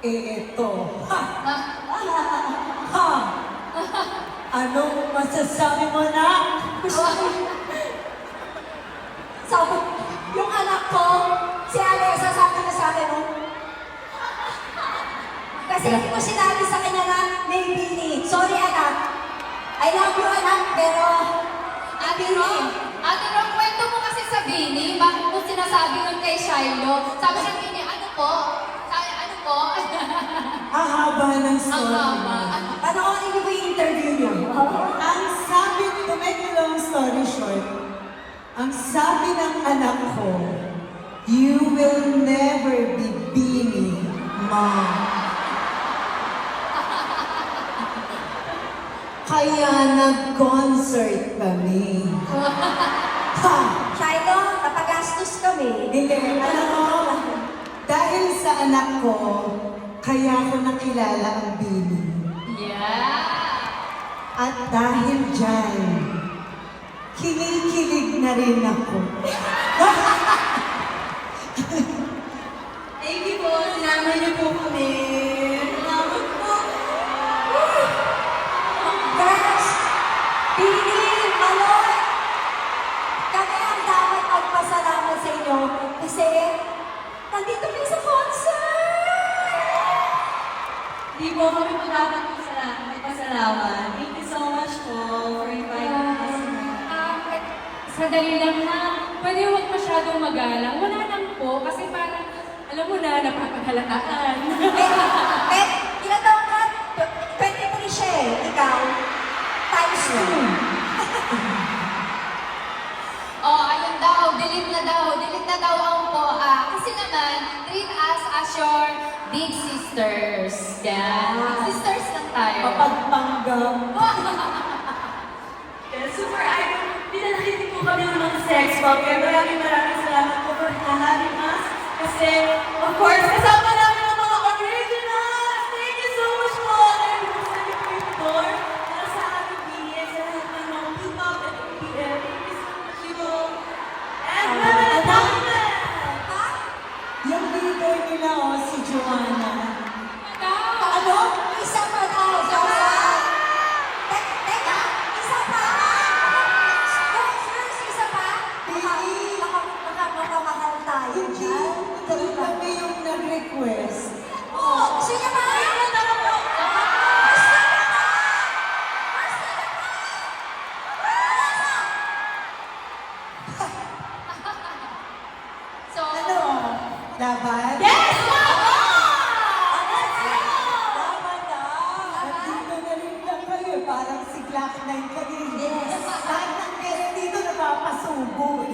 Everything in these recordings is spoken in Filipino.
Ito. Ha! Ha! Anong masasabi mo na? Sabi, yung anak ko, si Alexa, sabi na sa akin, oh. Kasi hindi ko sinabi sa kanya na may Bini. Sorry, anak. I love you, anak, pero... Ate Ron, kwento mo kasi sa Bini, bakit mo sinasabi nun kay Shiloh? Sabi ng Bini, ano po? Sabi, ano po? Ang haba ng Ang story. haba. Panoorin niyo ba yung interview niyo? Ang sabi, to make a long story short, ang sabi ng anak ko, you will never be Bini, Mom. Kaya nag-concert kami. Ha! Shiloh, napagastos kami. Hindi, alam mo, dahil sa anak ko, kaya ko nakilala ang Bini. Yeah! At dahil dyan, kinikilig na rin ako. Thank you po. Sinama niyo po kami. Salamat po. Guys, Bini, Maloy, kami ang dapat magpasalamat sa inyo kasi nandito kayo sa concert! Di po kami po dapat magpasalamat. Thank you so much po for inviting us. Sandali lang ha. Pwede huwag masyadong magalang. Wala lang po kasi parang, alam mo na, napapahalakaan. Ilan taon ka? 23 siya eh. Ikaw, times 2. Oh, ayun daw, delete na daw ang po. Kasi naman, treat us as your big sisters. Yan, big sisters lang tayo. Kapagpanggap. Yes, super idol. Pinanakitin po kami ng mga sex bomb. Kaya maraming salamat po for having us. Kasi, of course, kasama namin ang mga originals. Thank you so much po. And gusto niyo po yung door para sa aming BS sa lahat ng mga P-pop at BPM. Thank you so much po. And naman! Yung leader nila, oh, si Joanna. Ano? Isa pa daw. Teka, isa pa. Girls, isa pa. Baka mahal tayo Hindi, dyan. hindi kami yung nag-request. Oh, gusto niya ba? So, Ano? Laban? Yes! Nandito na rin lang kayo, parang si Glock 9 kayo. Yes. Lahat ng guest dito napapasubo.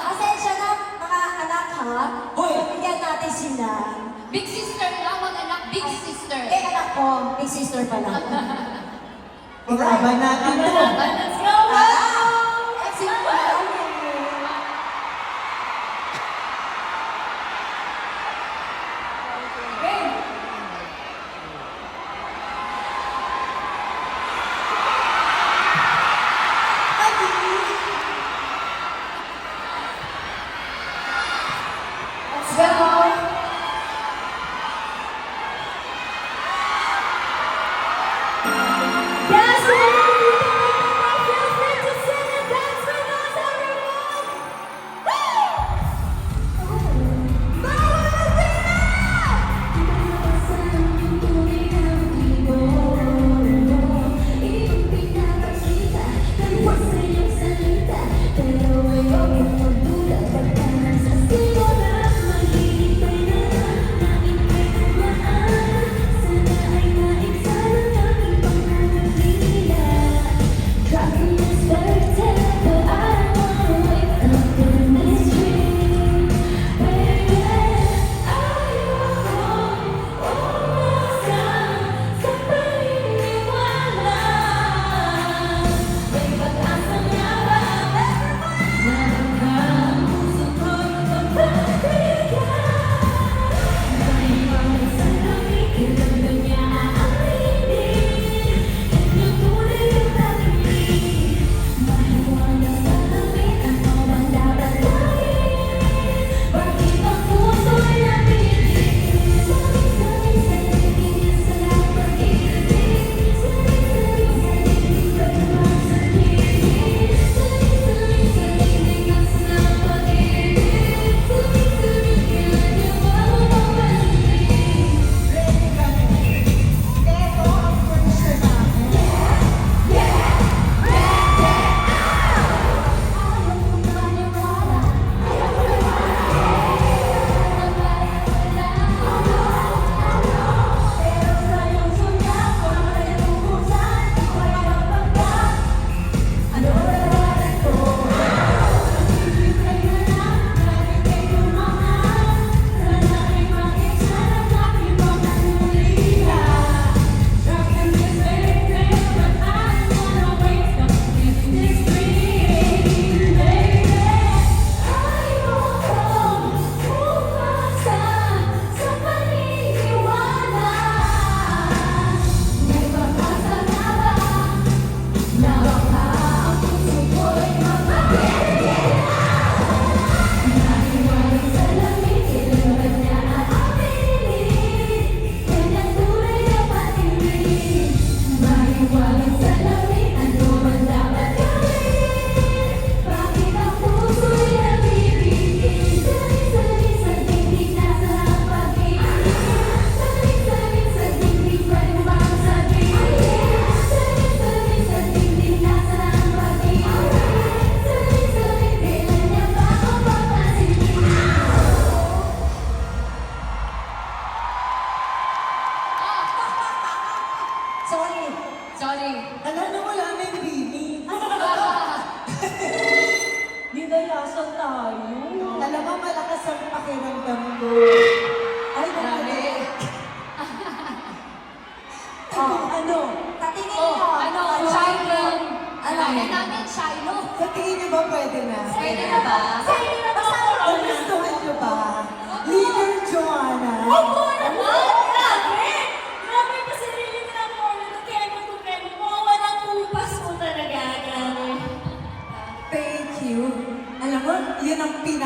Pasensya na, mga anak ha. Hoy! Bigyan natin sila. big sister lang, mag-anak, big sister. Eh, anak ko, big sister pa lang. Ilaban natin to. Let's go! Let's go! Yes!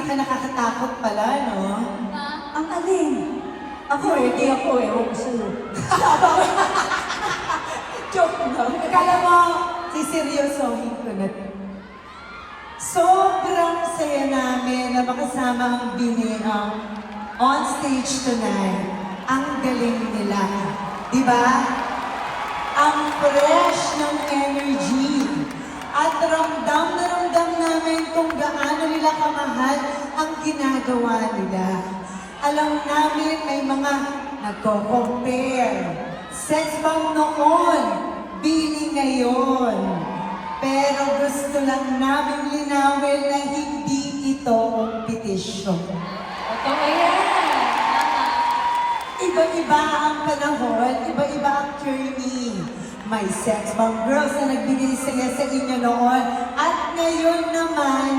pinaka-nakakatakot pala, no? Ha? Ang alin? Ako hindi ako eh. Huwag ko sa'yo. Joke lang. Akala mo, siseryosohin ko na. Sobrang saya namin na makasama ang Bini on stage tonight. Ang galing nila. Di ba? Ang fresh ng energy. At ramdam na ramdam namin kung gaano nila kamahal ang ginagawa nila. Alam namin may mga nagko-compare. Sex bomb noon, Bini ngayon. Pero gusto lang namin linawin na hindi ito kompetisyon. Totoo yan. Iba-iba ang panahon, iba-iba ang journey. May sex bomb girls na nagbigay saya sa inyo noon. At ngayon naman,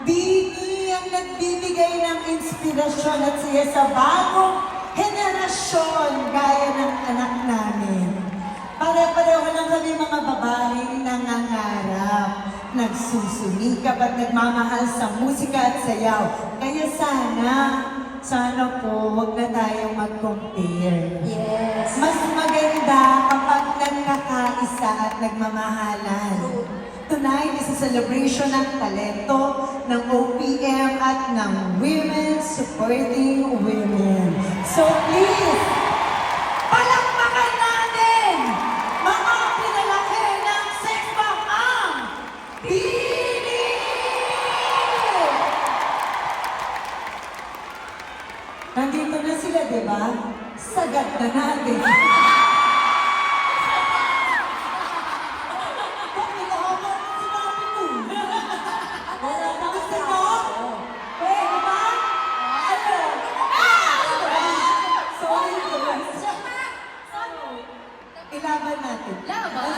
Bini ang nagbibigay ng inspirasyon at saya sa bagong henerasyon gaya ng anak namin. Pare-pareho lang kami mga babaeng nangangarap, nagsusumikap at nagmamahal sa musika at sayaw. Kaya sana po huwag na tayong mag-compare. Yes. Mas maganda kapag nagkakaisa at nagmamahalan. Tonight is a celebration ng talento, ng OPM at ng women supporting women. So please, palakpakan natin mga pinalaki ng sex bomb ang Bini! Nandito na sila, di ba? Sagat na natin. Bakit ako sinabi ko? Gusto mo? Pwede ba? Ano? Sorry, guys. Ilaban natin. Laban?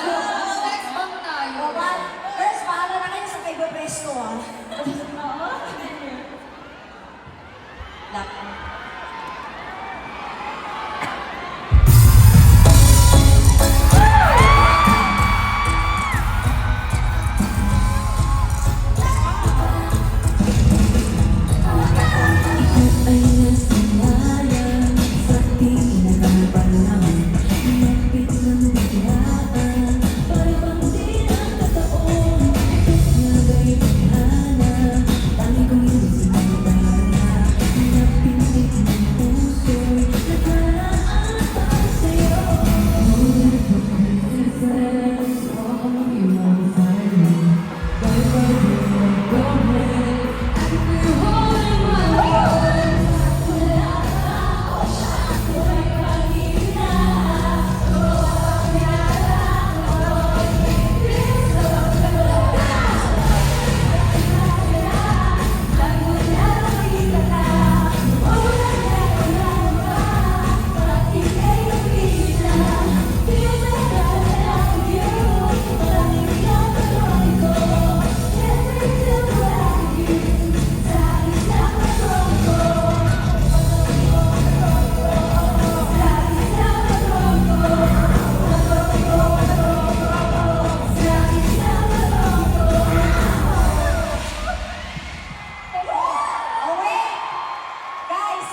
Sex bomb tayo. Baba, first, pahala na kayo sa kaiba presto ah. Lak. Okay. Guys,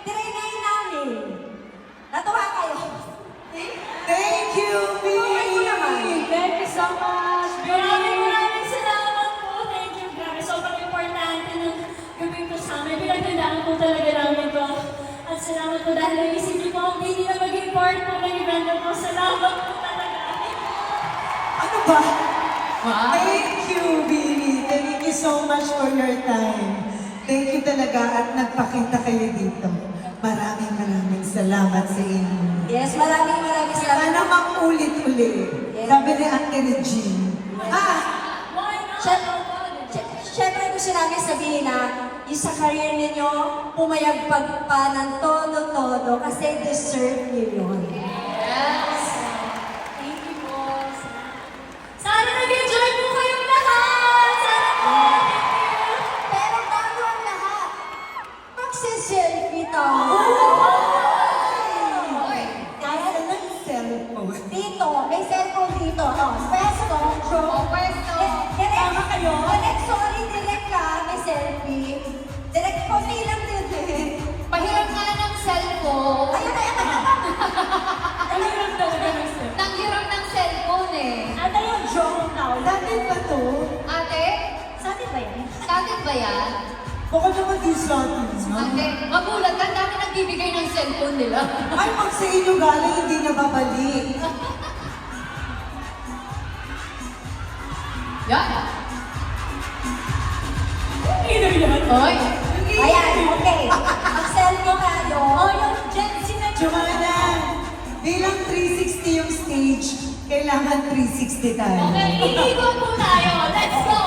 trinay namin. Natuwa kayo. Thank you, Bini! Thank you so much. Maraming salamat po. Thank you. Grabe, sobrang importante ng gabi po sa amin. Pinagandaan po talaga namin to. At salamat po dahil naisip niyo po ang Bini na maging part po ng event na po. Salamat po talaga. Ano ba? Wow. Thank you, Bini. Thank you so much for your time. Thank you talaga at nagpakita kayo dito. Maraming salamat sa inyo. Yes, maraming salamat. Sana makulit-ulit. Sabi ni Ate Regine. Why not? Siyempre gusto namin sabihin na yung sa career ninyo, pumayagpag pa ng todo-todo kasi deserve niyo yun. Yes. Thank you po. Sana nag-enjoy po kayong lahat. Sana po. Thank you. Pero bago ang lahat, magsiselfie tayo. Kaya ng cellphone. Dito, may cellphone dito. Oh, pwesto, Oh, pwesto. Direct kayo. Direct, sorry, direct ka. May selfie. di sa atin. Ate, magulat ka, dami nagbibigay ng cellphone nila. Ay, pag sa inyo galing, hindi na babalik. Yan. Sino yan? Oy. Ayan, okay. Excel nyo kayo. Oh, yung Gen Z na Joanna, bilang 360 yung stage, kailangan 360 tayo. Okay, iikot po tayo. Let's go!